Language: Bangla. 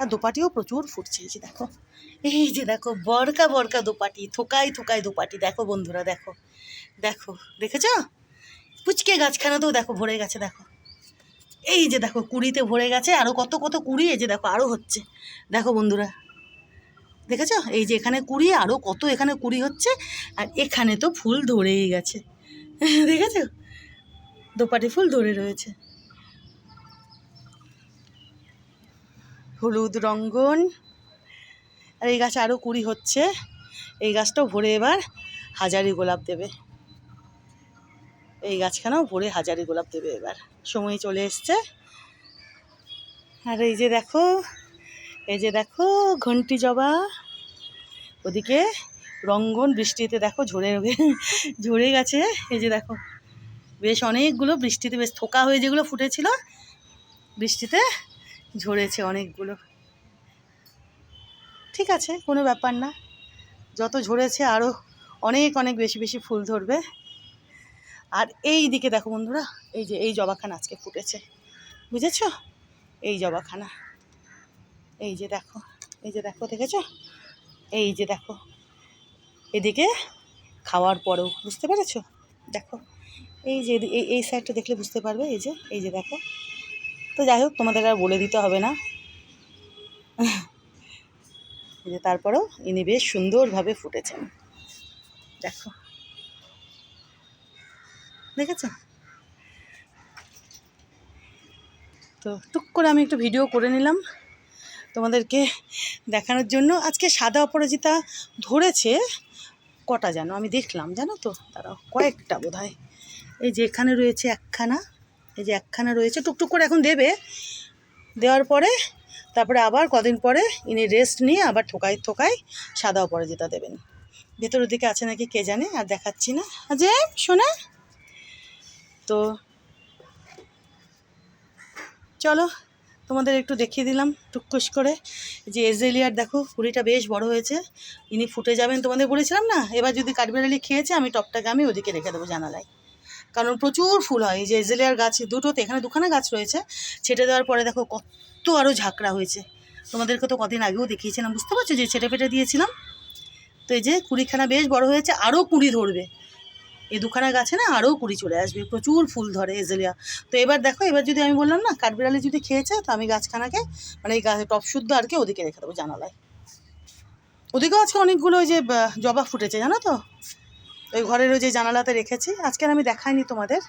আর দোপাটিও প্রচুর ফুটছে। এই যে দেখো, এই যে দেখো বরকা বরকা দোপাটি, থোকায় থোকায় দোপাটি। দেখো বন্ধুরা, দেখো দেখো, দেখেছ? পুচকে গাছখানাতেও দেখো ভরে গেছে। দেখো এই যে দেখো কুড়িতে ভরে গেছে, আরও কত কত কুড়ি। এই যে দেখো আরও হচ্ছে। দেখো বন্ধুরা, দেখেছ? এই যে এখানে কুড়ি, আরও কত এখানে কুড়ি হচ্ছে। আর এখানে তো ফুল ধরেই গেছে। দেখেছ? দোপাটি ফুল ধরে রয়েছে। হলুদ রঙ্গন। আর এই গাছে আরও কুড়ি হচ্ছে। এই গাছটাও ভরে এবার হাজারি গোলাপ দেবে। এই গাছখানাও ভরে হাজারি গোলাপ দেবে এবার। সময় চলে এসছে। আর এই যে দেখো, এই যে দেখো ঘন্টি জবা। ওদিকে রঙ্গন বৃষ্টিতে দেখো ঝরে গেছে। এই যে দেখো বেশ অনেকগুলো বৃষ্টিতে বেশ থোকা হয়ে যেগুলো ফুটেছিল, বৃষ্টিতে ঝরেছে অনেকগুলো। ঠিক আছে, কোনো ব্যাপার না, যত ঝরেছে আরও অনেক অনেক বেশি বেশি ফুল ধরবে। আর এই দিকে দেখো বন্ধুরা, এই যে এই জবাখানা আজকে ফুটেছে, বুঝেছ? এই জবাখানা, এই যে দেখো, এই যে দেখো, দেখেছো? এই যে দেখো, এদিকে খাওয়ার পরেও, বুঝতে পেরেছো? দেখো এই যে এই সাইডটা দেখলে বুঝতে পারবে। এই যে দেখো। তো যাই হোক, তোমাদের আর বলে দিতে হবে না। এই যে তারপরেও ইনি বেশ সুন্দরভাবে ফুটেছেন। দেখো, দেখেছো? তো টুক করে আমি একটু ভিডিও করে নিলাম তোমাদেরকে দেখানোর জন্য। আজকে সাদা অপরাজিতা ধরেছে কটা যেন আমি দেখলাম, জানো তো? তারাও কয়েকটা বোধ হয়। এই যে এখানে রয়েছে একখানা, এই যে একখানা রয়েছে। টুকটুক করে এখন দেবে, দেওয়ার পরে তারপরে আবার কদিন পরে ইনি রেস্ট নিয়ে আবার থোকায় থোকায় সাদা অপরাজিতা দেবেন। ভেতরের দিকে আছে নাকি কে জানে, আর দেখাচ্ছি না। যে শোনা, তো চলো তোমাদের একটু দেখিয়ে দিলাম টুকটুস করে। যে এজেলিয়ার দেখো কুড়িটা বেশ বড় হয়েছে, ইনি ফুটে যাবেন। তোমাদের বলেছিলাম না, এবার যদি কাঠবেড়ালি খেয়েছে আমি টপটাকে আমি ওদিকে রেখে দেবো জানালায়, কারণ প্রচুর ফুল হয়। এই যে এজেলিয়ার গাছ দুটোতে, এখানে দুখানা গাছ রয়েছে, ছেটে দেওয়ার পরে দেখো কত আরও ঝাঁকড়া হয়েছে। তোমাদেরকে তো কদিন আগেও দেখিয়েছিলাম, বুঝতে পারছো? যে ছেটে ফেটে দিয়েছিলাম। তো এই যে কুড়িখানা বেশ বড় হয়েছে, আরও কুড়ি ধরবে। এই দুখানা গাছে না আরও কুড়ি চলে আসবে, প্রচুর ফুল ধরে এজেলিয়া। তো এবার দেখো, এবার যদি আমি বললাম না কাঠবিড়ালি যদি খেয়েছে, তো আমি গাছখানাকে মানে এই গাছ টপ শুদ্ধ আর কি ওদিকে রেখে দেবো জানালায়। ওদিকেও আজকে অনেকগুলো ওই যে জবা ফুটেছে, জানো তো? ওই ঘরের ওই যে জানালাতে রেখেছি। আজকে আমি দেখাইনি তোমাদের।